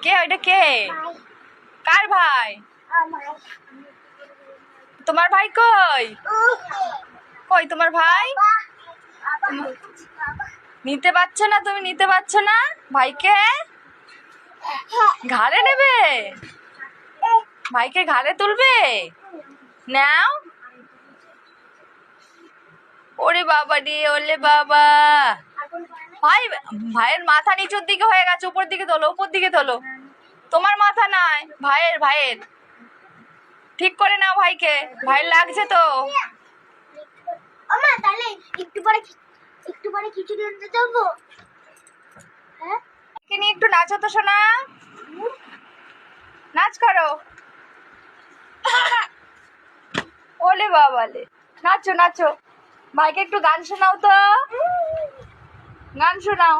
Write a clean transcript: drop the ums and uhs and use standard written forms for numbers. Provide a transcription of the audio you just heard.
কে ওইটা কে? কার ভাই? তোমার ভাই কই? কই তোমার ভাই? নিতে পারছো না তুমি? নিতে পারছো না ভাইকে? ঘাড়ে নেবে? ভাইকে ঘাড়ে তুলবে? নাও। ওরে বাবা রে, ওলে বাবা। ভাই, ভাইয়ের মাথা নিচুর দিকে হয়ে গেছে, উপর দিকে তোলো, উপর দিকে তোলো। তোমার মাথা নাই, ভাইয়ের, ভাইয়ের। ঠিক করে নাও ভাইকে, ভাইয়ের লাগছে তো। ওমা তাহলে একটু পরে খিচুড়ি আনতে যাবো। হ্যাঁ, একে নিয়ে একটু নাচো তো শোনা, নাচ করো। ওলে বাবালে, নাচো নাচো। ভাইকে একটু গান শোনাও তো, গান শোনাও।